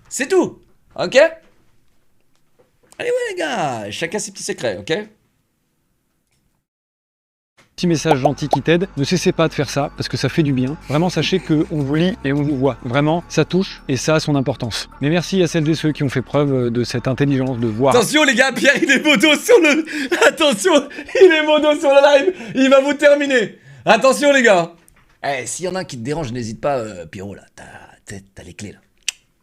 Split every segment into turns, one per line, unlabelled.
C'est tout. Ok? Allez, ouais, les gars, chacun ses petits secrets, ok?
Petit message gentil qui t'aide, ne cessez pas de faire ça parce que ça fait du bien. Vraiment, sachez qu'on vous lit et on vous voit. Vraiment, ça touche et ça a son importance. Mais merci à celles et ceux qui ont fait preuve de cette intelligence de voir.
Attention les gars, Pierre il est modo sur le... Attention, il est modo sur le live, il va vous terminer. Attention les gars. Eh, s'il y en a un qui te dérange, n'hésite pas, Pierrot là, t'as les clés là.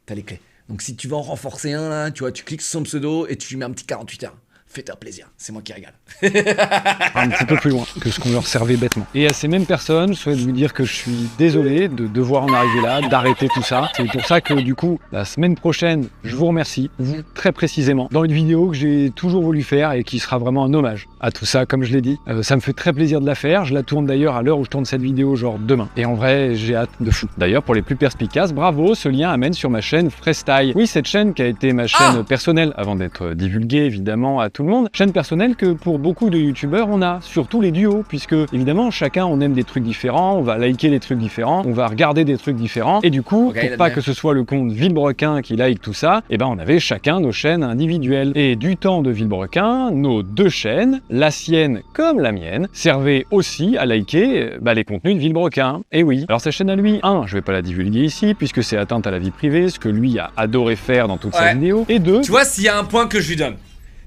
T'as les clés. Donc si tu veux en renforcer un là, tu vois, tu cliques sur son pseudo et tu lui mets un petit 48 heures. Fais-toi plaisir, c'est moi qui régale.
Un petit peu plus loin que ce qu'on leur servait bêtement. Et à ces mêmes personnes, je souhaite vous dire que je suis désolé de devoir en arriver là, d'arrêter tout ça. C'est pour ça que du coup, la semaine prochaine, je vous remercie, vous très précisément, dans une vidéo que j'ai toujours voulu faire et qui sera vraiment un hommage à tout ça, comme je l'ai dit. Ça me fait très plaisir de la faire. Je la tourne d'ailleurs à l'heure où je tourne cette vidéo, genre demain. Et en vrai, j'ai hâte de fou. D'ailleurs, pour les plus perspicaces, bravo, ce lien amène sur ma chaîne Freestyle. Oui, cette chaîne qui a été ma chaîne personnelle avant d'être divulguée évidemment à tout le monde. Chaîne personnelle que pour beaucoup de youtubeurs on a, surtout les duos, puisque évidemment chacun on aime des trucs différents, on va liker des trucs différents, on va regarder des trucs différents, et du coup, pour pas que ce soit le compte Villebrequin qui like tout ça, et ben on avait chacun nos chaînes individuelles. Et du temps de Villebrequin, nos deux chaînes, la sienne comme la mienne, servaient aussi à liker les contenus de Villebrequin. Et oui. Alors sa chaîne à lui, je vais pas la divulguer ici, puisque c'est atteinte à la vie privée, ce que lui a adoré faire dans toute sa vidéo, et deux...
Tu vois, s'il y a un point que je lui donne,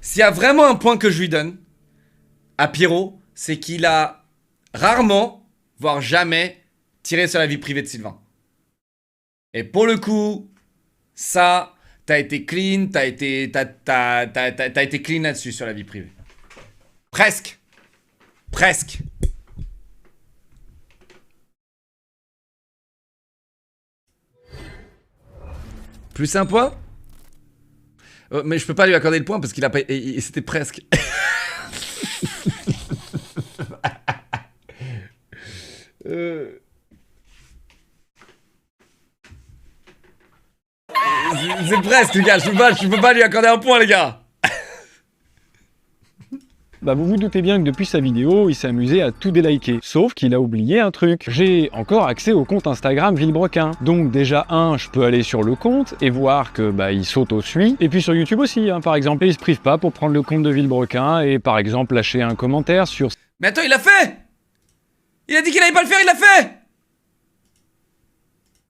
s'il y a vraiment un point que je lui donne à Pierrot, c'est qu'il a rarement, voire jamais, tiré sur la vie privée de Sylvain. Et pour le coup, ça, t'as été clean, t'as été clean là-dessus sur la vie privée. Presque. Presque. Plus un point? Mais je peux pas lui accorder le point parce qu'il a pas... C'était presque. C'est presque, les gars. Je peux pas lui accorder un point, les gars.
Vous vous doutez bien que depuis sa vidéo, il s'est amusé à tout déliker. Sauf qu'il a oublié un truc. J'ai encore accès au compte Instagram Villebrequin. Donc déjà, je peux aller sur le compte et voir que il s'auto-suit. Et puis sur YouTube aussi, par exemple. Et il se prive pas pour prendre le compte de Villebrequin et par exemple lâcher un commentaire sur...
Mais attends, il l'a fait! Il a dit qu'il allait pas le faire, il l'a fait!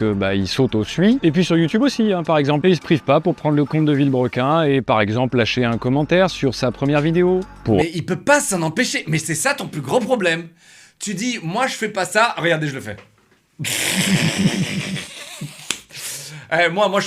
Que il s'auto-suit. Et puis sur YouTube aussi, par exemple. Et il se prive pas pour prendre le compte de Villebrequin et par exemple lâcher un commentaire sur sa première vidéo.
Mais il peut pas s'en empêcher. Mais c'est ça ton plus gros problème. Tu dis, moi je fais pas ça, regardez, je le fais. Moi je suis pas...